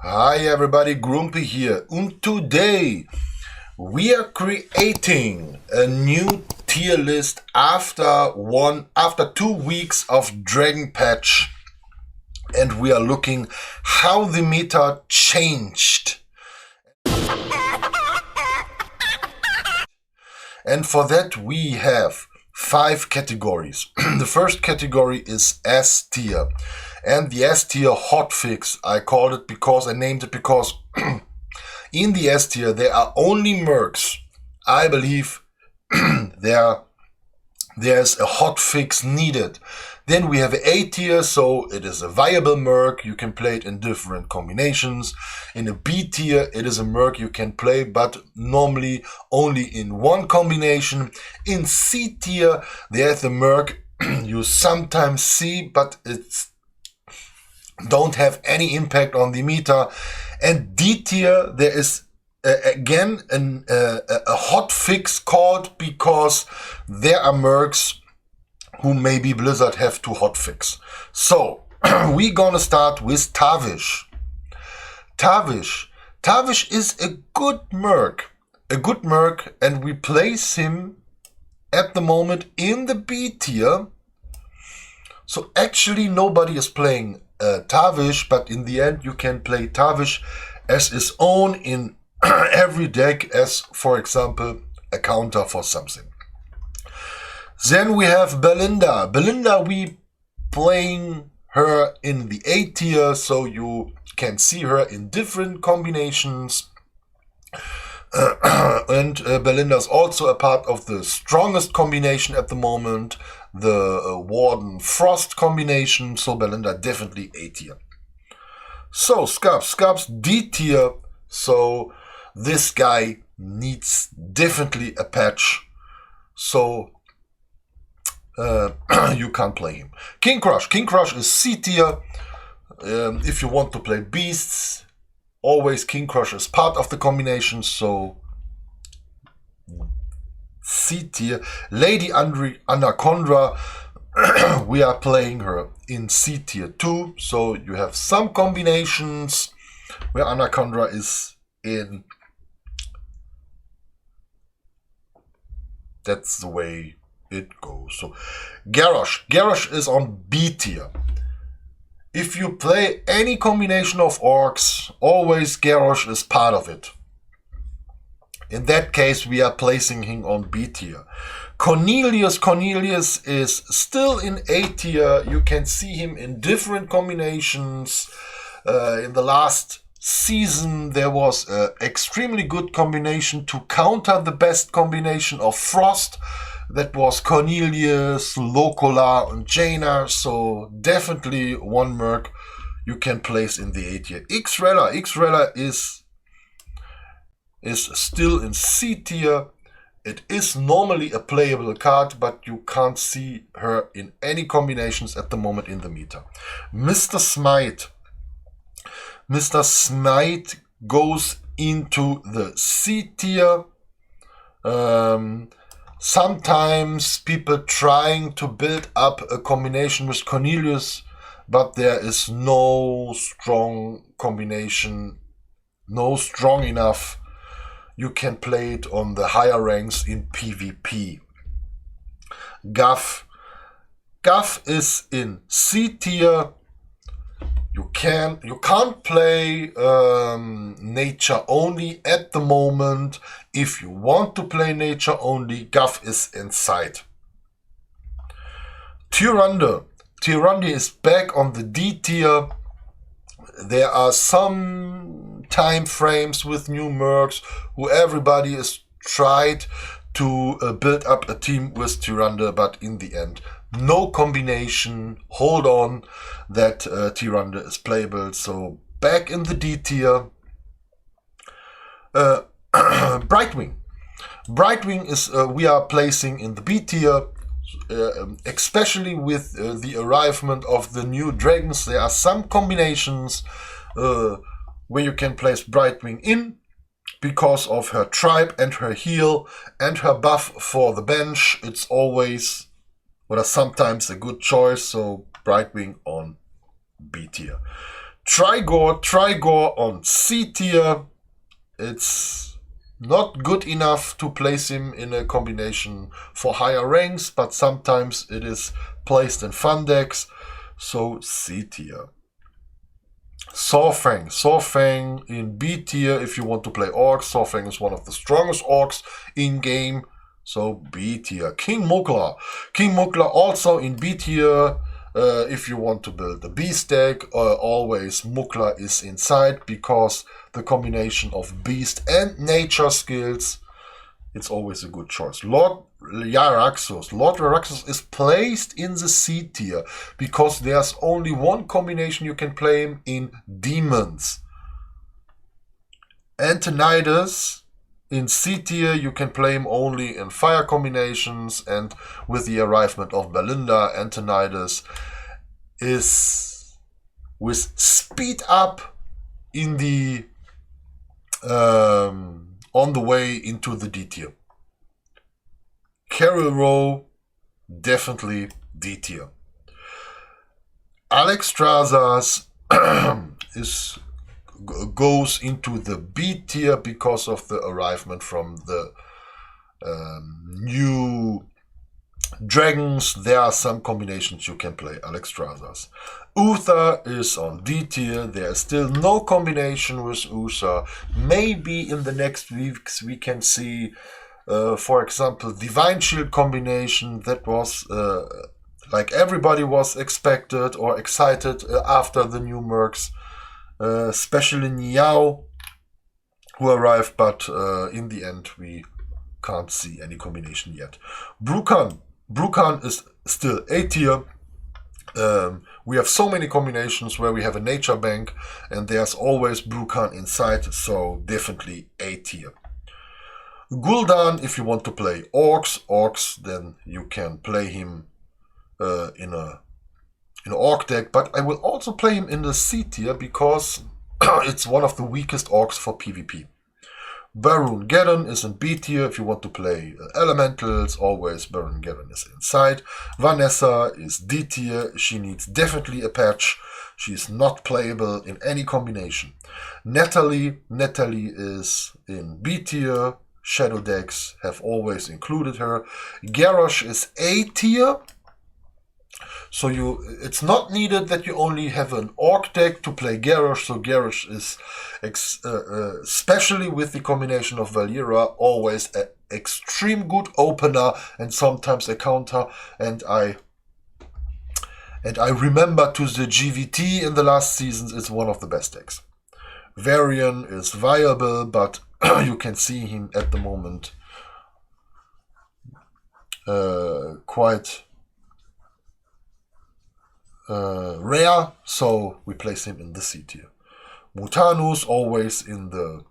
Hi everybody, Grumpy here, and today we are creating a new tier list after 2 weeks of Dragon Patch, and we are looking how the meta changed. And for that we have 5 categories. The first category is S tier. And the S tier hotfix, I named it because in the S tier there are only mercs. I believe there's a hotfix needed. Then we have A tier, so it is a viable merc. You can play it in different combinations. In a B tier, it is a merc you can play, but normally only in one combination. In C tier, there's a merc you sometimes see, but it's don't have any impact on the meta. And D tier, there is again a hot fix called because there are mercs who maybe Blizzard have to hotfix. So we're gonna start with Tavish. Tavish is a good merc, and we place him at the moment in the B tier. So actually nobody is playing Tavish, but in the end you can play Tavish as his own in every deck as, for example, a counter for something. Then we have Belinda. Belinda, we playing her in the A tier, so you can see her in different combinations. And Belinda is also a part of the strongest combination at the moment, the Warden Frost combination, so Belinda definitely A tier. So Scubs D tier, so this guy needs definitely a patch, so you can't play him. King Crush is C tier. If you want to play beasts, always King Crush is part of the combination, so C tier. Lady Anaconda, we are playing her in C tier too, so you have some combinations where Anaconda is in. That's the way it goes. So Garrosh is on B tier. If you play any combination of orcs, always Garrosh is part of it. In that case, we are placing him on B tier. Cornelius is still in A tier. You can see him in different combinations. In the last season, there was an extremely good combination to counter the best combination of Frost. That was Cornelius, Locola, and Jaina, so definitely one merc you can place in the A tier. Xrella is still in C tier. It is normally a playable card, but you can't see her in any combinations at the moment in the meta. Mr. Smite goes into the C tier. Sometimes people trying to build up a combination with Cornelius, but there is no strong combination, no strong enough. You can play it on the higher ranks in PvP. Guff is in C tier. You can't play nature only at the moment. If you want to play nature only, Guff is inside. Tyrande is back on the D tier. There are some time frames with new mercs who everybody is tried to build up a team with Tyrande, but in the end, no combination. Hold on, that Tyrande is playable. So back in the D tier. Brightwing is we are placing in the B tier, especially with the arrivement of the new dragons. There are some combinations where you can place Brightwing in because of her tribe and her heal and her buff for the bench. It's always sometimes a good choice, so Brightwing on B tier. Trigor on C tier. It's not good enough to place him in a combination for higher ranks, but sometimes it is placed in fun decks, so C tier. Saurfang in B tier if you want to play orcs. Saurfang is one of the strongest orcs in game, so B tier. King Mukla also in B tier. If you want to build a beast deck, always Mukla is inside, because the combination of beast and nature skills, it's always a good choice. Lord Jaraxxus is placed in the C tier because there's only one combination you can play him in: demons. Antonidas in C tier, you can play him only in fire combinations, and with the arrival of Belinda, Antonidas is with speed up in the on the way into the D tier. Carol Rowe, definitely D tier. Alex Strazas goes into the B tier because of the arrival from the new dragons. There are some combinations you can play Alex Strazas. Uther is on D tier. There is still no combination with Uther. Maybe in the next weeks we can see, for example, Divine Shield combination that was like everybody was expected or excited after the new mercs. Especially Niao, who arrived, but in the end we can't see any combination yet. Brukan is still A tier. We have so many combinations where we have a nature bank, and there's always Brukan inside, so definitely A tier. Gul'dan, if you want to play orcs, then you can play him in an orc deck, but I will also play him in the C tier because it's one of the weakest orcs for PvP. Baron Geddon is in B tier. If you want to play elementals, always Baron Geddon is inside. Vanessa is D tier. She needs definitely a patch. She is not playable in any combination. Natalie is in B tier. Shadow decks have always included her. Garrosh is A tier. So it's not needed that you only have an orc deck to play Garrosh. So Garrosh is, especially with the combination of Valeera, always an extreme good opener and sometimes a counter. And I remember to the GVT in the last seasons, it's one of the best decks. Varian is viable, but you can see him at the moment quite rare, so we place him in the C tier. Mutanus always inside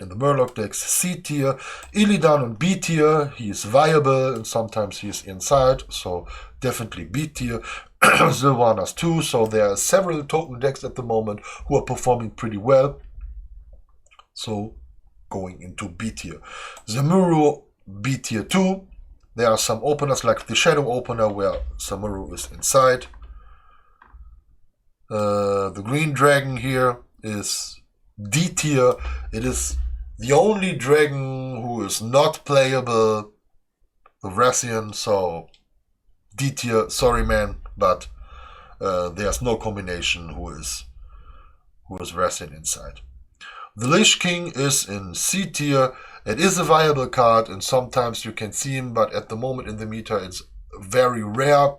in the Murloc decks, C tier. Illidan on B tier, he is viable and sometimes he is inside, so definitely B tier. Sylvanas too, so there are several token decks at the moment who are performing pretty well, so going into B tier. Zamuro B tier 2. There are some openers like the Shadow opener where Samuru is inside. The Green Dragon here is D tier. It is the only dragon who is not playable, the Rathian, so D tier. Sorry man, but there's no combination who is Rathian inside. The Lich King is in C tier. It is a viable card, and sometimes you can see him, but at the moment in the meta, it's very rare.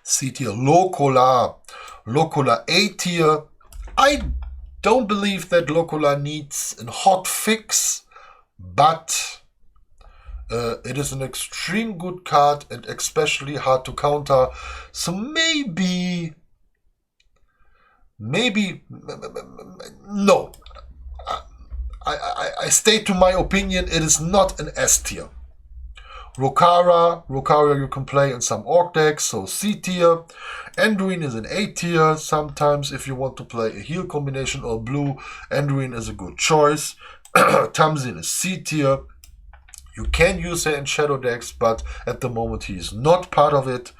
C tier. Locola A tier. I don't believe that Locola needs a hot fix, but it is an extreme good card and especially hard to counter. So maybe no. I state to my opinion, it is not an S tier. Rokara you can play in some orc decks, so C tier. Anduin is an A tier. Sometimes if you want to play a heal combination or blue, Anduin is a good choice. Tamsin is C tier. You can use her in shadow decks, but at the moment he is not part of it.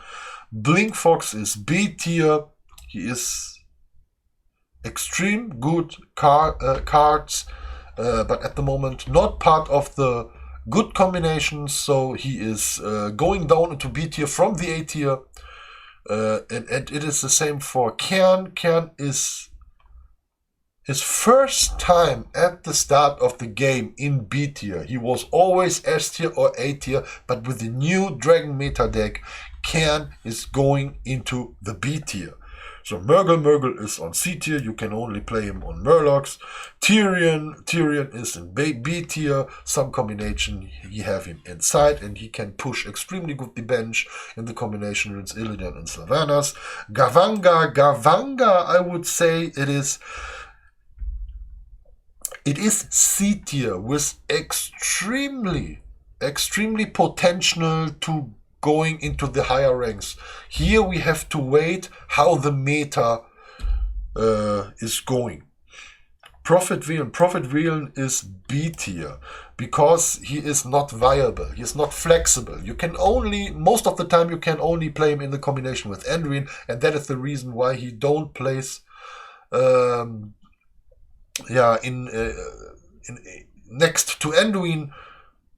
Blinkfox is B tier. He is extreme good cards, but at the moment not part of the good combinations, so he is going down into B tier from the A tier. And it is the same for Cairn. Cairn is his first time at the start of the game in B tier. He was always S tier or A tier, but with the new Dragon meta deck, Cairn is going into the B tier. So Murgle is on C tier, you can only play him on Murlocs. Tyrion is in B tier, some combination he have him inside and he can push extremely good the bench in the combination with Illidan and Sylvanas. Gavanga, I would say it is C tier with extremely potential to going into the higher ranks. Here we have to wait how the meta is going. Prophet Villain is B tier because he is not viable. He is not flexible. You can only, most of the time, you can only play him in the combination with Anduin, and that is the reason why he don't place next to Anduin,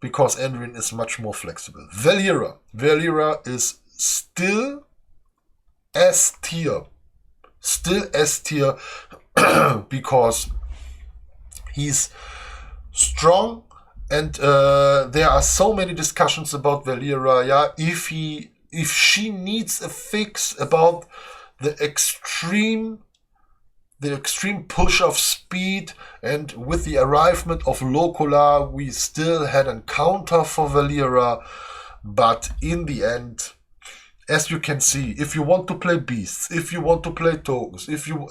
because Anduin is much more flexible. Valeera is still S tier. Because he's strong, and there are so many discussions about Valeera. Yeah, if she needs a fix about the extreme push of speed, and with the arrival of Locola, we still had a counter for Valeera, but in the end, as you can see, if you want to play beasts, if you want to play tokens, if you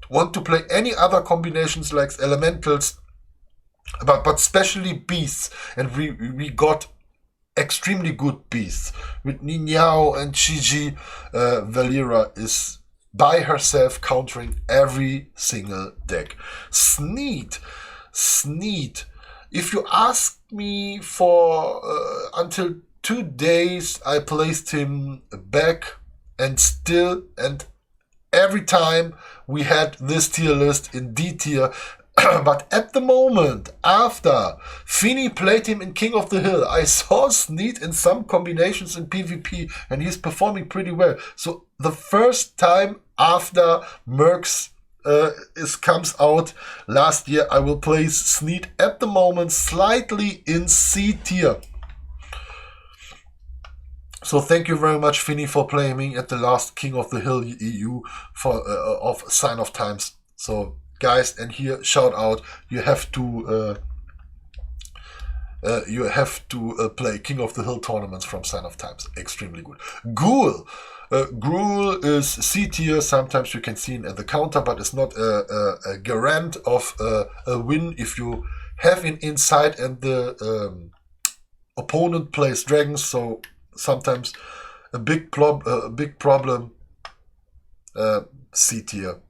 want to play any other combinations like elementals, but especially beasts, and we got extremely good beasts with Ninyao and Chi-Ji. Valeera is by herself countering every single deck. Sneed. If you ask me for until 2 days, I placed him back, and every time we had this tier list in D tier. But at the moment, after Fini played him in King of the Hill, I saw Sneed in some combinations in PvP, and he's performing pretty well. So the first time after Mercs comes out last year, I will place Sneed at the moment slightly in C tier. So thank you very much, Fini, for playing me at the last King of the Hill EU of Sign of Times. So guys, and here shout out, you have to play King of the Hill tournaments from Sign of Times. Extremely good. Ghoul is C tier. Sometimes you can see it at the counter, but it's not a garant of a win if you have it inside and the opponent plays dragons. So sometimes a big problem. C tier.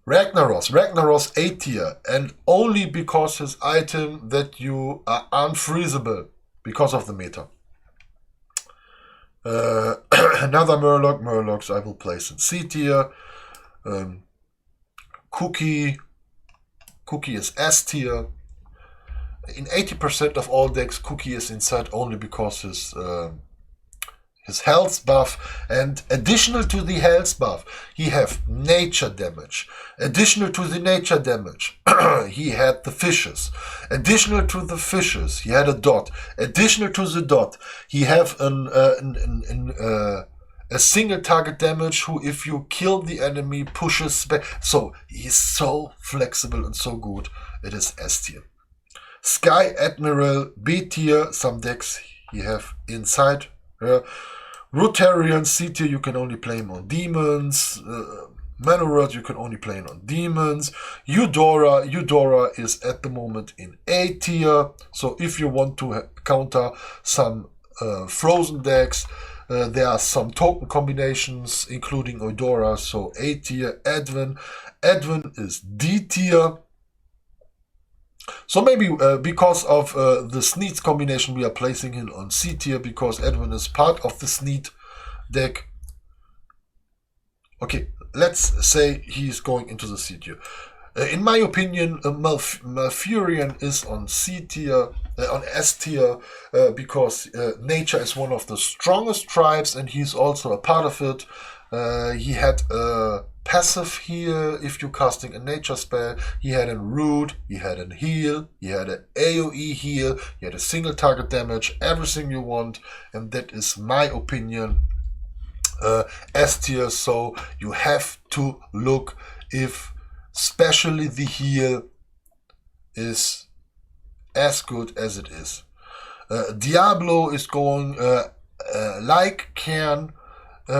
Ragnaros A tier, and only because his item that you are unfreezable because of the meta. Another Murlocs I will place in C tier. Cookie is S tier. In 80% of all decks, Cookie is inside only because his health buff, and additional to the health buff, he have nature damage. Additional to the nature damage, he had the fishes. Additional to the fishes, he had a dot. Additional to the dot, he have a single target damage who, if you kill the enemy, pushes back. So he's so flexible and so good. It is S tier. Sky Admiral B tier. Some decks he have inside. Rotarian C tier, you can only play him on demons. Manorot, you can only play him on demons. Eudora is at the moment in A tier. So if you want to counter some frozen decks, there are some token combinations, including Eudora. So A tier. Edwin is D tier. So maybe because of the Sneed combination, we are placing him on C tier, because Edwin is part of the Sneed deck. Okay, let's say he's going into the C tier. In my opinion, Malfurion is on C tier, on S tier, because nature is one of the strongest tribes, and he's also a part of it. He had a passive heal if you're casting a nature spell. He had a root, he had a heal, he had an AoE heal, he had a single target damage, everything you want, and that is my opinion. S tier, so you have to look if especially the heal is as good as it is. Diablo is going like Cairn,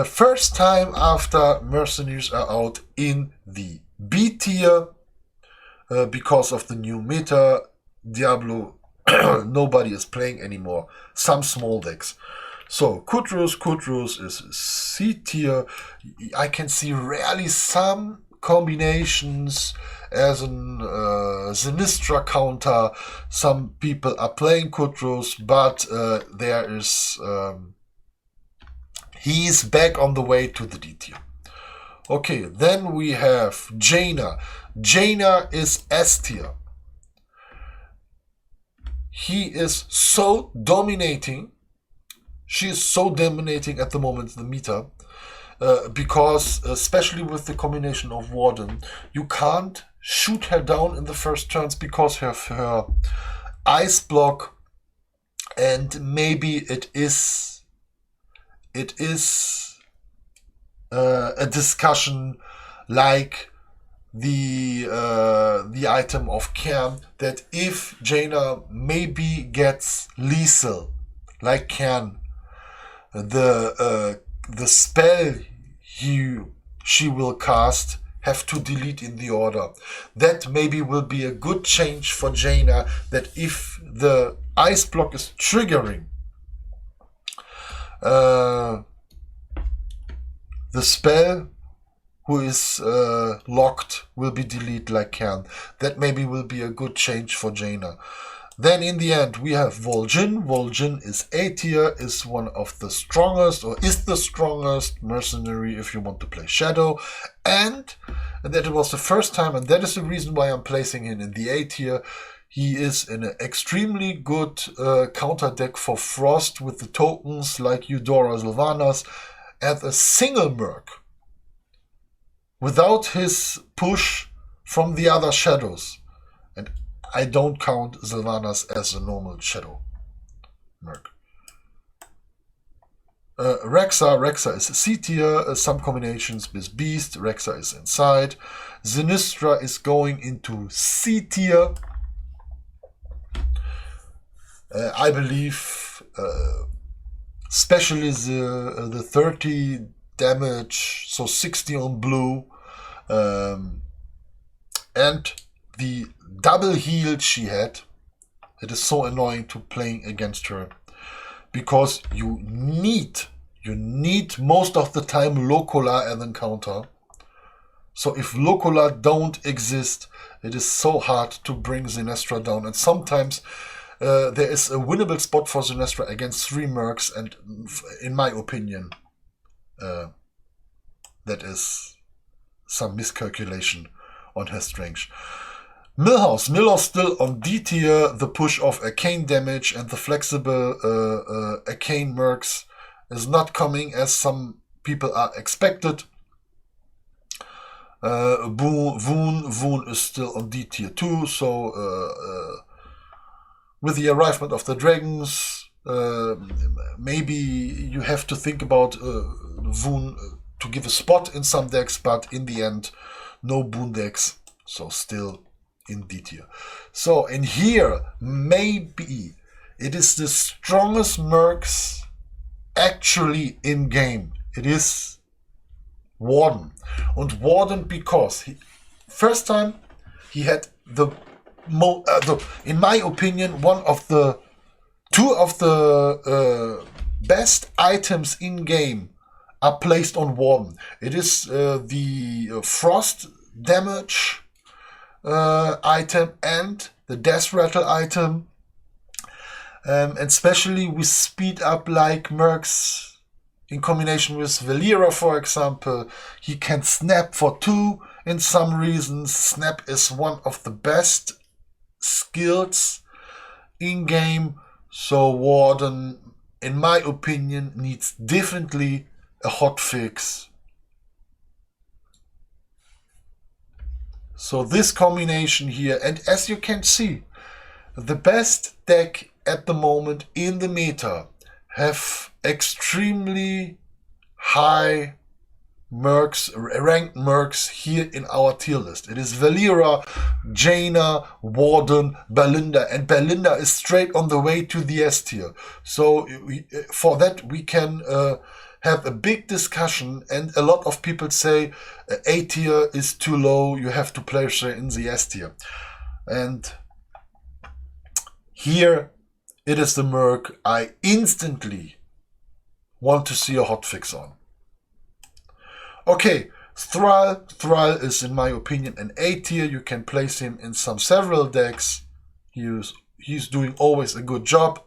first time after Mercenaries are out in the B tier, because of the new meta. Diablo nobody is playing anymore, some small decks. So Kudrus is C tier. I can see rarely some combinations as an Sinistra counter. Some people are playing Kudrus, but there is he's back on the way to the D tier. Okay, then we have Jaina. Jaina is S tier. He is so dominating. She is so dominating at the moment, the meta, because especially with the combination of Warden, you can't shoot her down in the first turns because of her ice block, and maybe it is a discussion like the item of Cairn, that if Jaina maybe gets lethal like Cairn, the spell she will cast have to delete in the order. That maybe will be a good change for Jaina, that if the ice block is triggering, the spell who is locked will be deleted like Cairn. That maybe will be a good change for Jaina. Then in the end we have Vol'jin. Vol'jin is A tier, is one of the strongest, or is the strongest mercenary if you want to play Shadow. And that was the first time, and that is the reason why I'm placing him in the A tier. He is in an extremely good counter deck for Frost with the tokens like Eudora Sylvanas, and a single Merc without his push from the other shadows. And I don't count Sylvanas as a normal shadow Merc. Rexa is C tier, some combinations with Beast. Rexa is inside. Sinistra is going into C tier. I believe, especially the 30 damage, so 60 on blue, and the double heal she had. It is so annoying to playing against her, because you need most of the time Locola as an counter. So if Locola don't exist, it is so hard to bring Sinistra down. And sometimes there is a winnable spot for Sinistra against 3 Mercs, and in my opinion, that is some miscalculation on her strength. Millhouse still on D tier. The push of arcane damage and the flexible arcane Mercs is not coming as some people are expected. Voon is still on D tier too, so with the arrival of the dragons, maybe you have to think about Voon to give a spot in some decks, but in the end, no Boon decks, so still in D tier. So, and here, maybe it is the strongest Mercs actually in game. It is Warden. And Warden, because first time he had in my opinion, two of the best items in game are placed on Warden. It is the frost damage item and the death rattle item, and especially with speed up like Mercs in combination with Valera, for example. He can snap for 2 in some reasons. Snap is one of the best skills in game. So Warden, in my opinion, needs definitely a hotfix. So this combination here, and as you can see, the best deck at the moment in the meta have extremely high mercs, ranked mercs here in our tier list. It is Valera, Jaina, Warden, Belinda, and Belinda is straight on the way to the S tier. So for that we can have a big discussion, and a lot of people say A tier is too low, you have to place her in the S tier. And here it is the merc I instantly want to see a hotfix on. Okay, Thrall. Thrall is, in my opinion, an A tier. You can place him in several decks. He's doing always a good job.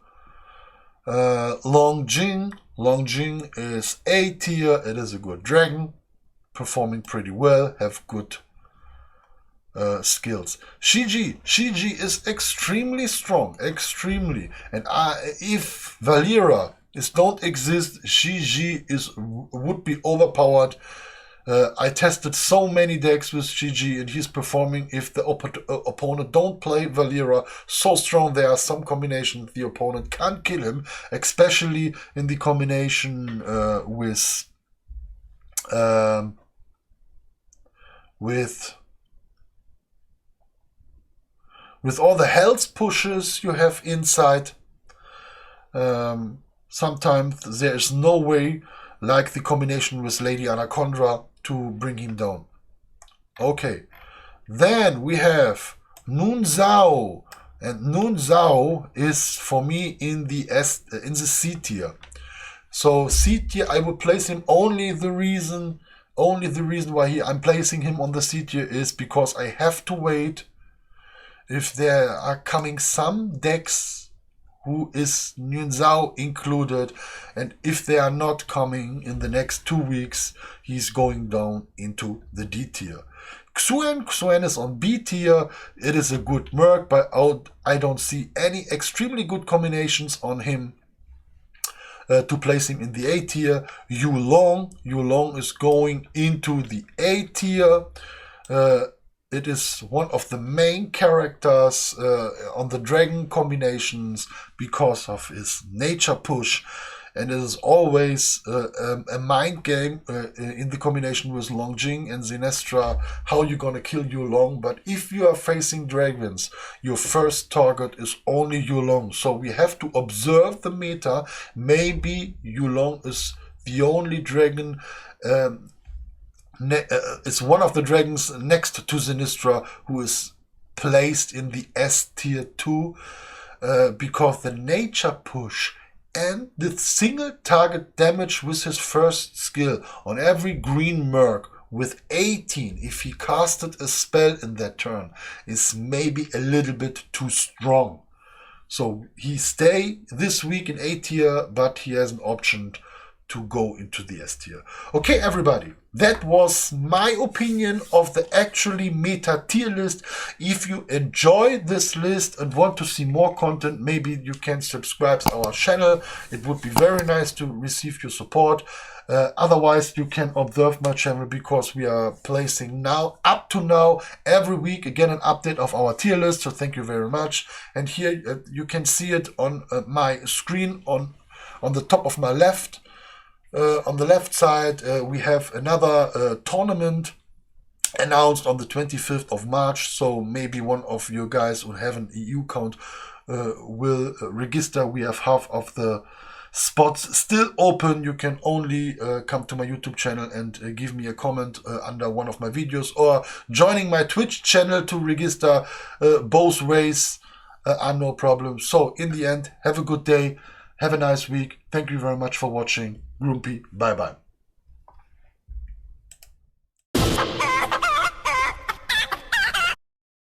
Longjing. Longjing is A tier. It is a good dragon, performing pretty well, have good skills. Shiji is extremely strong, extremely. And if Valera don't exist, Shiji would be overpowered. I tested so many decks with Shiji, and he's performing, if the opponent don't play Valera so strong. There are some combinations the opponent can't kill him, especially in the combination with all the health pushes you have inside. Sometimes there is no way, like the combination with Lady Anaconda, to bring him down. Okay, then we have Nun Zhao, and Nun Zhao is for me in the C tier. So C tier, I would place him. Only the reason why I'm placing him on the C tier is because I have to wait if there are coming some decks who is Nun Zhao included, and if they are not coming in the next 2 weeks, he's going down into the D tier. Xuan is on B tier. It is a good merc, but I don't see any extremely good combinations on him to place him in the A tier. Yulong is going into the A tier. It is one of the main characters on the dragon combinations because of his nature push, and it is always a mind game in the combination with Longjing and Sinestra, how you're gonna kill Yulong. But if you are facing dragons, your first target is only Yulong. So we have to observe the meta. Maybe Yulong is the only dragon, it's one of the dragons next to Sinistra who is placed in the S tier 2 because the nature push and the single target damage with his first skill on every green merc with 18, if he casted a spell in that turn, is maybe a little bit too strong. So he stay this week in A tier, but he has an option to go into the S tier. Okay, everybody, that was my opinion of the actually meta tier list. If you enjoy this list and want to see more content, maybe you can subscribe to our channel. It would be very nice to receive your support. Otherwise, you can observe my channel because we are placing up to now every week again an update of our tier list. So thank you very much. And here you can see it on my screen on the top of my left. On the left side, we have another tournament announced on the 25th of March. So maybe one of you guys who have an EU account will register. We have half of the spots still open. You can only come to my YouTube channel and give me a comment under one of my videos, or joining my Twitch channel to register. Both ways are no problem. So in the end, have a good day. Have a nice week. Thank you very much for watching. Grumpy. Bye bye.